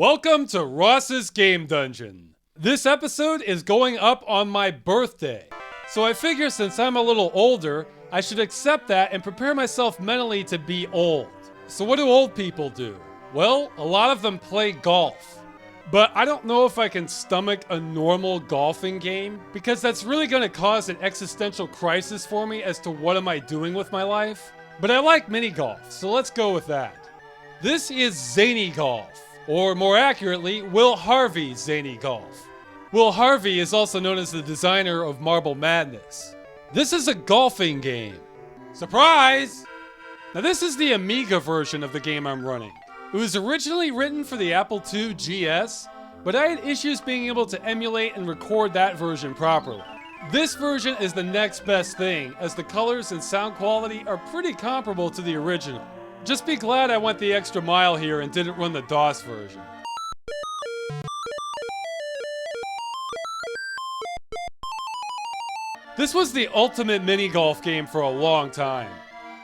Welcome to Ross's Game Dungeon. This episode is going up on my birthday. So I figure since I'm a little older, I should accept that and prepare myself mentally to be old. So what do old people do? Well, a lot of them play golf. But I don't know if I can stomach a normal golfing game because that's really going to cause an existential crisis for me as to what am I doing with my life. But I like mini golf, so let's go with that. This is Zany Golf, or more accurately, Will Harvey's Zany Golf. Will Harvey is also known as the designer of Marble Madness. This is a golfing game. Surprise! Now this is the Amiga version of the game I'm running. It was originally written for the Apple IIGS, but I had issues being able to emulate and record that version properly. This version is the next best thing, as the colors and sound quality are pretty comparable to the original. Just be glad I went the extra mile here and didn't run the DOS version. This was the ultimate mini golf game for a long time.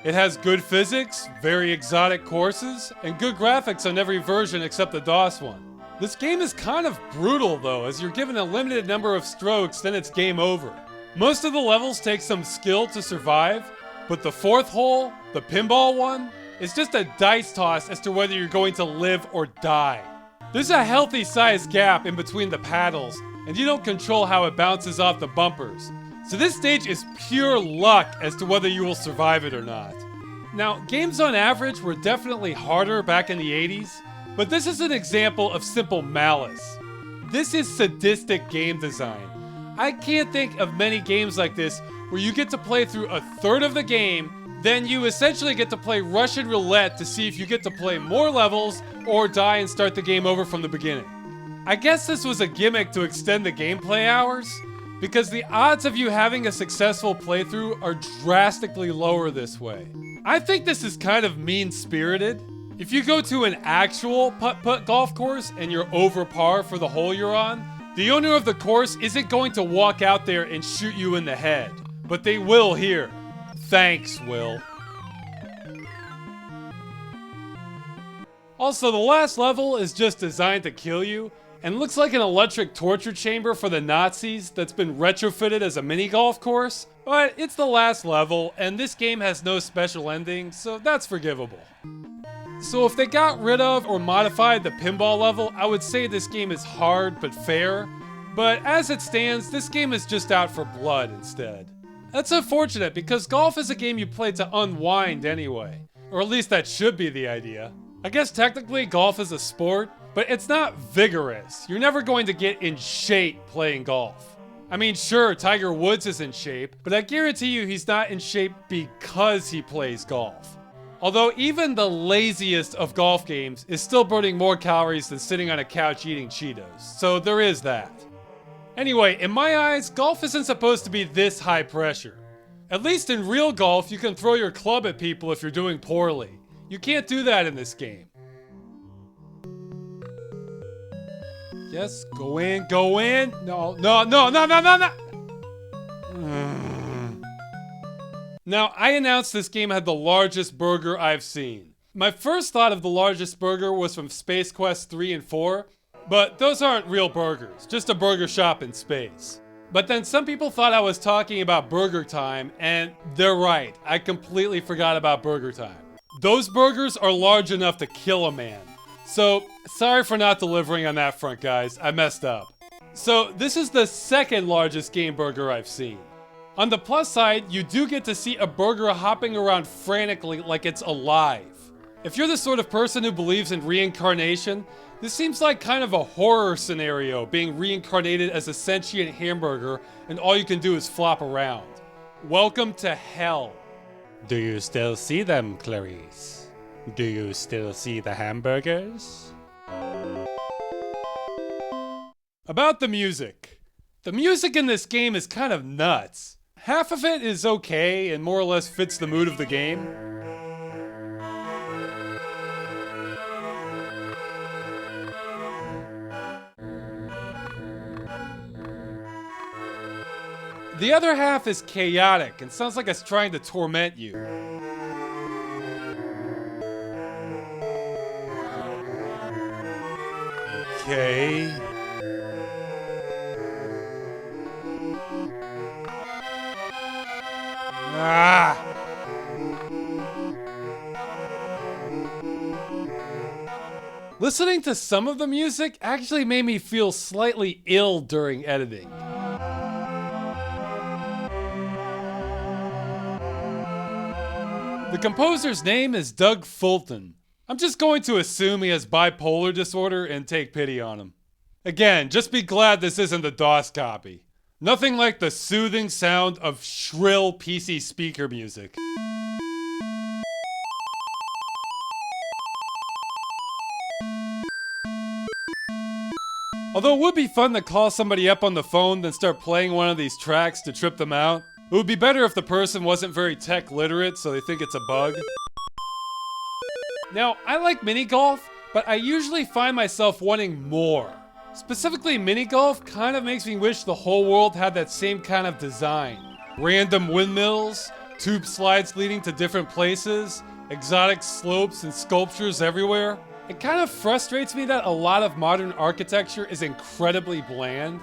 It has good physics, very exotic courses, and good graphics on every version except the DOS one. This game is kind of brutal though, as you're given a limited number of strokes, then it's game over. Most of the levels take some skill to survive, but the fourth hole, the pinball one, is just a dice toss as to whether you're going to live or die. There's a healthy sized gap in between the paddles, and you don't control how it bounces off the bumpers. So this stage is pure luck as to whether you will survive it or not. Now, games on average were definitely harder back in the 80s, but this is an example of simple malice. This is sadistic game design. I can't think of many games like this where you get to play through a third of the game, then you essentially get to play Russian roulette to see if you get to play more levels or die and start the game over from the beginning. I guess this was a gimmick to extend the gameplay hours, because the odds of you having a successful playthrough are drastically lower this way. I think this is kind of mean-spirited. If you go to an actual putt-putt golf course and you're over par for the hole you're on, the owner of the course isn't going to walk out there and shoot you in the head. But they will here. Thanks, Will. Also, the last level is just designed to kill you, and looks like an electric torture chamber for the Nazis that's been retrofitted as a mini golf course. But it's the last level, and this game has no special ending, so that's forgivable. So if they got rid of or modified the pinball level, I would say this game is hard but fair. But as it stands, this game is just out for blood instead. That's unfortunate because golf is a game you play to unwind anyway. Or at least that should be the idea. I guess technically golf is a sport, but it's not vigorous. You're never going to get in shape playing golf. I mean, sure, Tiger Woods is in shape, but I guarantee you he's not in shape because he plays golf. Although even the laziest of golf games is still burning more calories than sitting on a couch eating Cheetos, so there is that. Anyway, in my eyes, golf isn't supposed to be this high pressure. At least in real golf, you can throw your club at people if you're doing poorly. You can't do that in this game. Yes, go in, go in. No. Now, I announced this game had the largest burger I've seen. My first thought of the largest burger was from Space Quest 3 and 4, but those aren't real burgers, just a burger shop in space. But then some people thought I was talking about Burger Time, and they're right. I completely forgot about Burger Time. Those burgers are large enough to kill a man. So, sorry for not delivering on that front, guys. I messed up. So, this is the second largest game burger I've seen. On the plus side, you do get to see a burger hopping around frantically like it's alive. If you're the sort of person who believes in reincarnation, this seems like kind of a horror scenario, being reincarnated as a sentient hamburger and all you can do is flop around. Welcome to hell. Do you still see them, Clarice? Do you still see the hamburgers? About the music. The music in this game is kind of nuts. Half of it is okay and more or less fits the mood of the game. The other half is chaotic and sounds like it's trying to torment you. Okay. Ah! Listening to some of the music actually made me feel slightly ill during editing. The composer's name is Doug Fulton. I'm just going to assume he has bipolar disorder and take pity on him. Again, just be glad this isn't the DOS copy. Nothing like the soothing sound of shrill PC speaker music. Although it would be fun to call somebody up on the phone then start playing one of these tracks to trip them out. It would be better if the person wasn't very tech literate so they think it's a bug. Now, I like mini golf, but I usually find myself wanting more. Specifically, mini golf kind of makes me wish the whole world had that same kind of design. Random windmills, tube slides leading to different places, exotic slopes and sculptures everywhere. It kind of frustrates me that a lot of modern architecture is incredibly bland.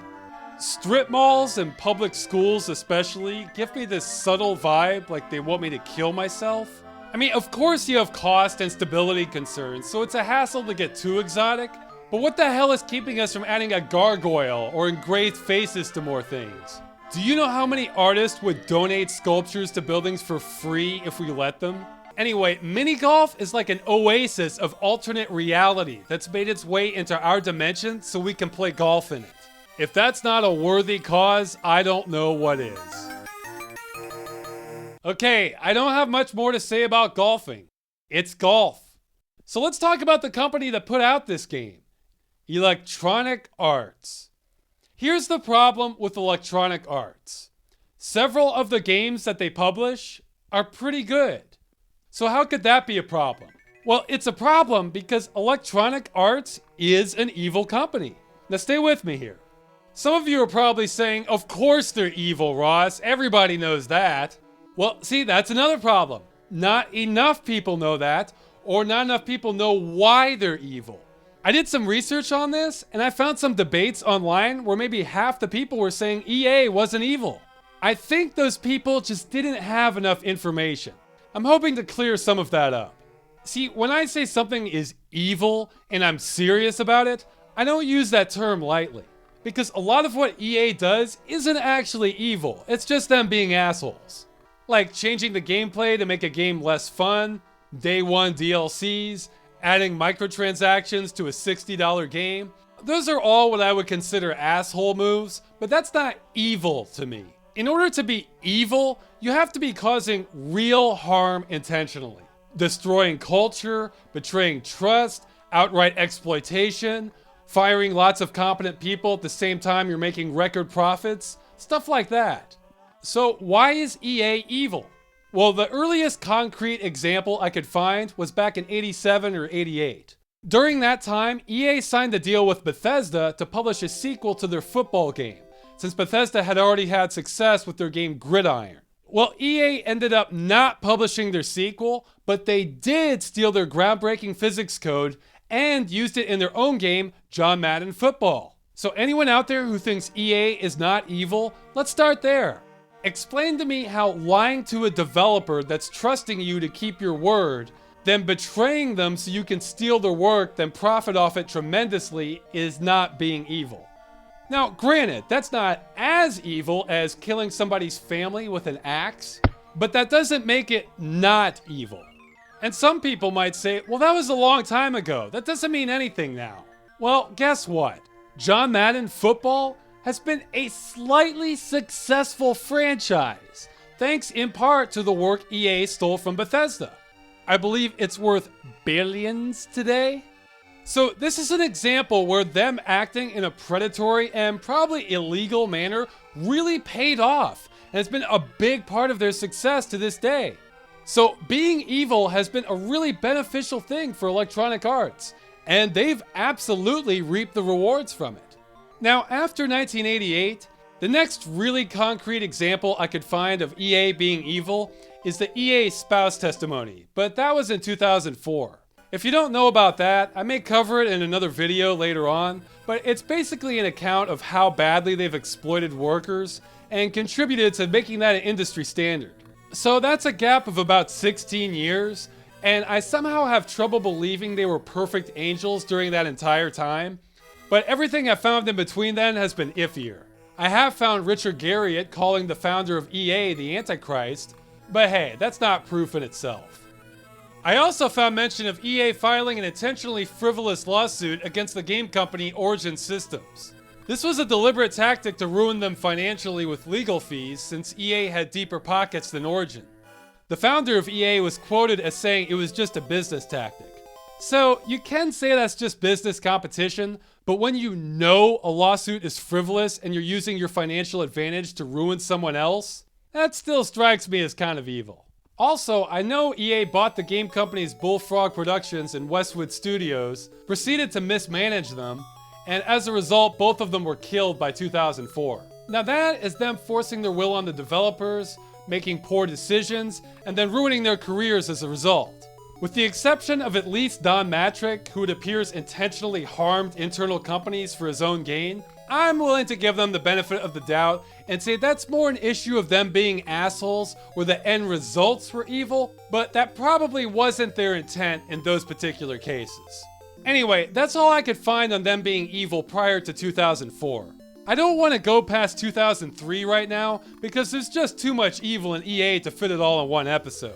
Strip malls and public schools especially give me this subtle vibe like they want me to kill myself. I mean, of course you have cost and stability concerns, so it's a hassle to get too exotic. But what the hell is keeping us from adding a gargoyle or engraved faces to more things? Do you know how many artists would donate sculptures to buildings for free if we let them? Anyway, mini golf is like an oasis of alternate reality that's made its way into our dimension so we can play golf in it. If that's not a worthy cause, I don't know what is. Okay, I don't have much more to say about golfing. It's golf. So let's talk about the company that put out this game. Electronic Arts. Here's the problem with Electronic Arts. Several of the games that they publish are pretty good. So how could that be a problem? Well, it's a problem because Electronic Arts is an evil company. Now stay with me here. Some of you are probably saying, of course they're evil, Ross. Everybody knows that. Well, see, that's another problem. Not enough people know that, or not enough people know why they're evil. I did some research on this, and I found some debates online where maybe half the people were saying EA wasn't evil. I think those people just didn't have enough information. I'm hoping to clear some of that up. See, when I say something is evil and I'm serious about it, I don't use that term lightly. Because a lot of what EA does isn't actually evil, it's just them being assholes. Like changing the gameplay to make a game less fun, day one DLCs, adding microtransactions to a $60 game. Those are all what I would consider asshole moves, but that's not evil to me. In order to be evil, you have to be causing real harm intentionally. Destroying culture, betraying trust, outright exploitation, firing lots of competent people at the same time you're making record profits, stuff like that. So why is EA evil? Well, the earliest concrete example I could find was back in '87 or '88. During that time, EA signed a deal with Bethesda to publish a sequel to their football game, since Bethesda had already had success with their game Gridiron. Well, EA ended up not publishing their sequel, but they did steal their groundbreaking physics code and used it in their own game, John Madden Football. So anyone out there who thinks EA is not evil, let's start there. Explain to me how lying to a developer that's trusting you to keep your word, then betraying them so you can steal their work, then profit off it tremendously, is not being evil. Now, granted, that's not as evil as killing somebody's family with an axe, but that doesn't make it not evil. And some people might say, well, that was a long time ago. That doesn't mean anything now. Well, guess what? John Madden Football has been a slightly successful franchise, thanks in part to the work EA stole from Bethesda. I believe it's worth billions today. So this is an example where them acting in a predatory and probably illegal manner really paid off, and it's been a big part of their success to this day. So being evil has been a really beneficial thing for Electronic Arts, and they've absolutely reaped the rewards from it. Now, after 1988, the next really concrete example I could find of EA being evil is the EA spouse testimony, but that was in 2004. If you don't know about that, I may cover it in another video later on, but it's basically an account of how badly they've exploited workers and contributed to making that an industry standard. So that's a gap of about 16 years, and I somehow have trouble believing they were perfect angels during that entire time. But everything I've found in between then has been iffier. I have found Richard Garriott calling the founder of EA the Antichrist, but hey, that's not proof in itself. I also found mention of EA filing an intentionally frivolous lawsuit against the game company Origin Systems. This was a deliberate tactic to ruin them financially with legal fees, since EA had deeper pockets than Origin. The founder of EA was quoted as saying it was just a business tactic. So you can say that's just business competition, but when you know a lawsuit is frivolous and you're using your financial advantage to ruin someone else, that still strikes me as kind of evil. Also, I know EA bought the game companies Bullfrog Productions and Westwood Studios, proceeded to mismanage them, and as a result, both of them were killed by 2004. Now that is them forcing their will on the developers, making poor decisions, and then ruining their careers as a result. With the exception of at least Don Matrick, who it appears intentionally harmed internal companies for his own gain, I'm willing to give them the benefit of the doubt and say that's more an issue of them being assholes where the end results were evil, but that probably wasn't their intent in those particular cases. Anyway, that's all I could find on them being evil prior to 2004. I don't want to go past 2003 right now because there's just too much evil in EA to fit it all in one episode.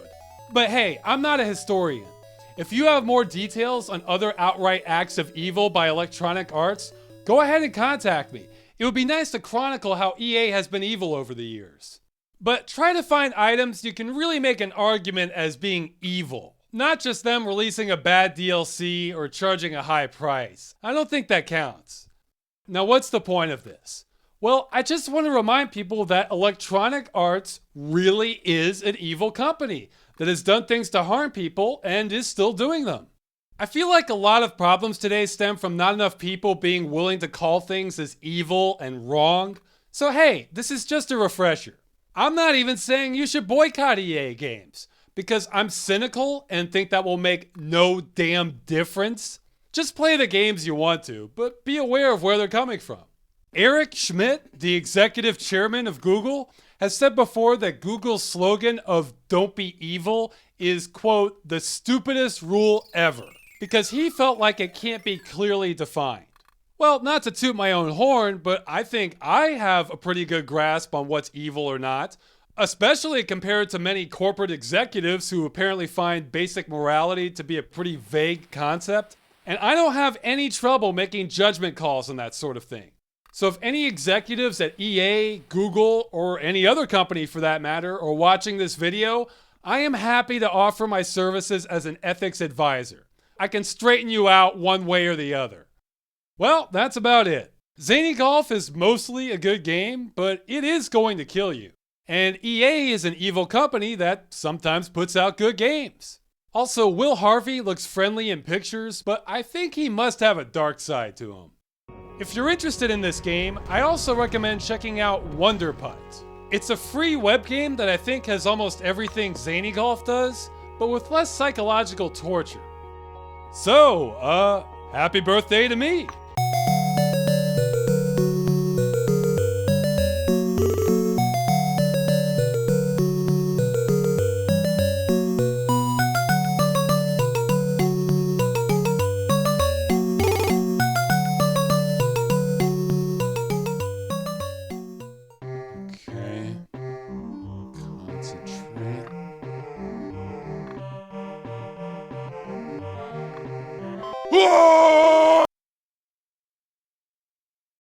But hey, I'm not a historian. If you have more details on other outright acts of evil by Electronic Arts, go ahead and contact me. It would be nice to chronicle how EA has been evil over the years. But try to find items you can really make an argument as being evil. Not just them releasing a bad DLC or charging a high price. I don't think that counts. Now what's the point of this? Well, I just want to remind people that Electronic Arts really is an evil company that has done things to harm people and is still doing them. I feel like a lot of problems today stem from not enough people being willing to call things as evil and wrong. So hey, this is just a refresher. I'm not even saying you should boycott EA games, because I'm cynical and think that will make no damn difference. Just play the games you want to, but be aware of where they're coming from. Eric Schmidt, the executive chairman of Google, has said before that Google's slogan of "Don't be evil" is, quote, the stupidest rule ever, because he felt like it can't be clearly defined. Well, not to toot my own horn, but I think I have a pretty good grasp on what's evil or not, especially compared to many corporate executives who apparently find basic morality to be a pretty vague concept. And I don't have any trouble making judgment calls on that sort of thing. So if any executives at EA, Google, or any other company for that matter are watching this video, I am happy to offer my services as an ethics advisor. I can straighten you out one way or the other. Well, that's about it. Zany Golf is mostly a good game, but it is going to kill you. And EA is an evil company that sometimes puts out good games. Also, Will Harvey looks friendly in pictures, but I think he must have a dark side to him. If you're interested in this game, I also recommend checking out Wonderputt. It's a free web game that I think has almost everything Zany Golf does, but with less psychological torture. So, happy birthday to me! Whoa!